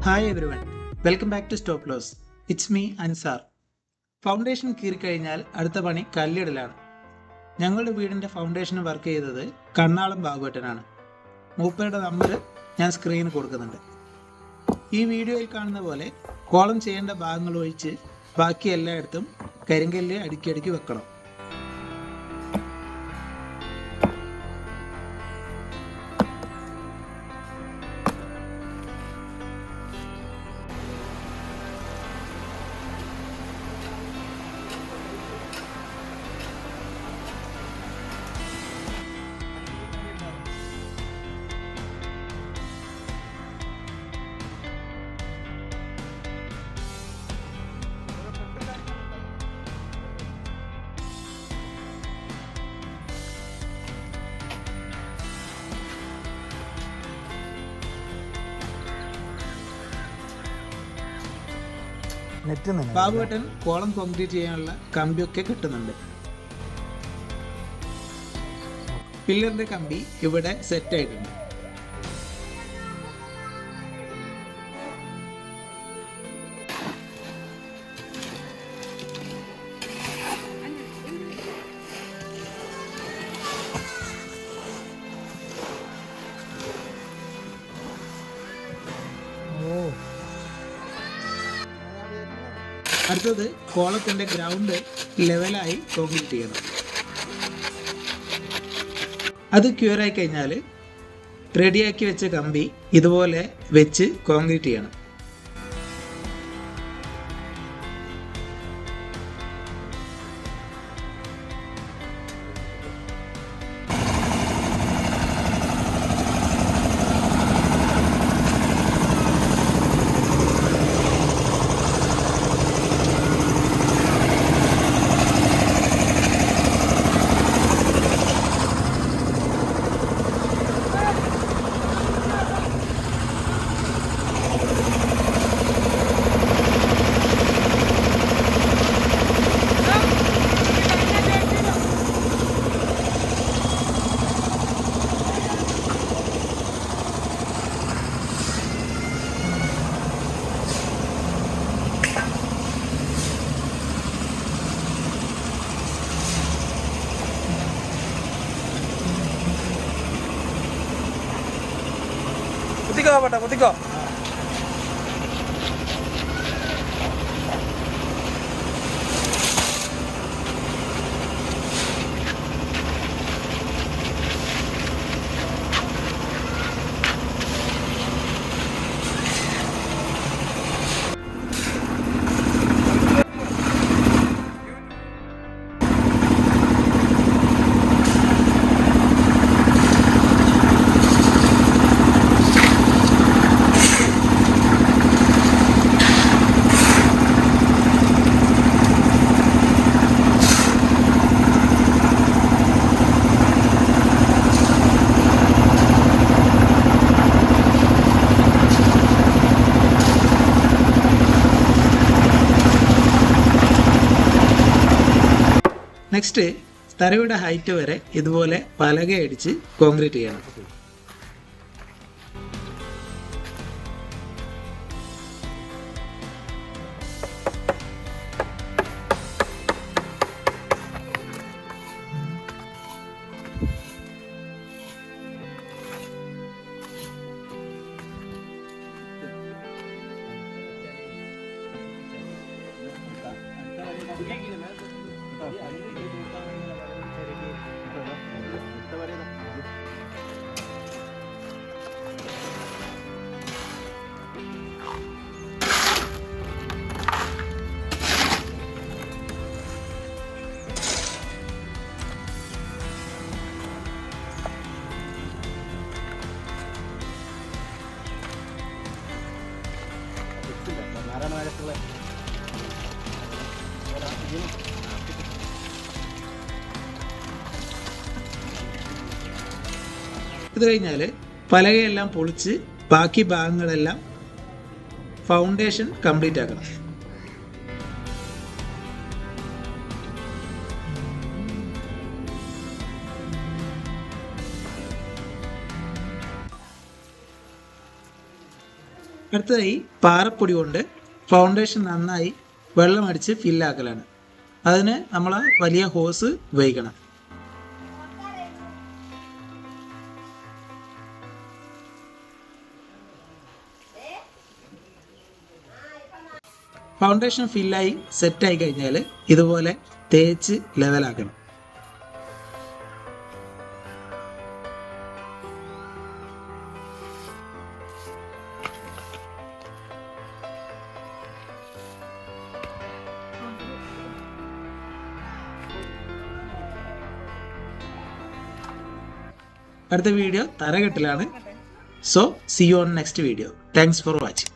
Hi everyone, welcome back to stop loss. It's me Ansar. Foundation കീറിക്കഴിഞ്ഞാൽ അടുത്ത പണി കല്ലിടലാണ്. ഞങ്ങളുടെ വീടിൻ്റെ ഫൗണ്ടേഷൻ വർക്ക് ചെയ്തത് കണ്ണാളം ബാബുവേട്ടനാണ്. മൂപ്പരുടെ നമ്പർ ഞാൻ സ്ക്രീനിൽ കൊടുക്കുന്നുണ്ട്. ഈ വീഡിയോയിൽ കാണുന്ന പോലെ കോളം ചെയ്യേണ്ട ഭാഗങ്ങൾ ഒഴിച്ച് ബാക്കി എല്ലായിടത്തും കരിങ്കല്ല് അടുക്കി അടുക്കി വെക്കണം. ബാബുവേട്ടൻ കോളം കോൺക്രീറ്റ് ചെയ്യാനുള്ള കമ്പിയൊക്കെ കിട്ടുന്നുണ്ട്. പില്ലറിന്റെ കമ്പി ഇവിടെ സെറ്റ് ആയിട്ടുണ്ട്. അടുത്തത് കോളത്തിൻ്റെ ഗ്രൗണ്ട് ലെവലായി കോൺക്രീറ്റ് ചെയ്യണം. അത് ക്യൂറായി കഴിഞ്ഞാൽ റെഡിയാക്കി വെച്ച കമ്പി ഇതുപോലെ വെച്ച് കോൺക്രീറ്റ് ചെയ്യണം. കുത്തിക്കോ. നെക്സ്റ്റ് തറയുടെ ഹൈറ്റ് വരെ ഇതുപോലെ പലക അടിച്ച് കോൺക്രീറ്റ് ചെയ്യണം. ഇത് കഴിഞ്ഞാൽ പലകയെല്ലാം പൊളിച്ച് ബാക്കി ഭാഗങ്ങളെല്ലാം ഫൗണ്ടേഷൻ കംപ്ലീറ്റ് ആക്കണം. അടുത്തതായി പാറപ്പൊടി കൊണ്ട് ഫൗണ്ടേഷൻ നന്നായി വെള്ളമടിച്ച് ഫില്ലാക്കലാണ്. അതിന് നമ്മൾ വലിയ ഹോസ് ഉപയോഗിക്കണം. ഫൗണ്ടേഷൻ ഫില്ലായി സെറ്റായി കഴിഞ്ഞാൽ ഇതുപോലെ തേച്ച് ലെവലാക്കണം. അടുത്ത വീഡിയോ തറകെട്ടിലാണ്. So see you on next video. Thanks for watching.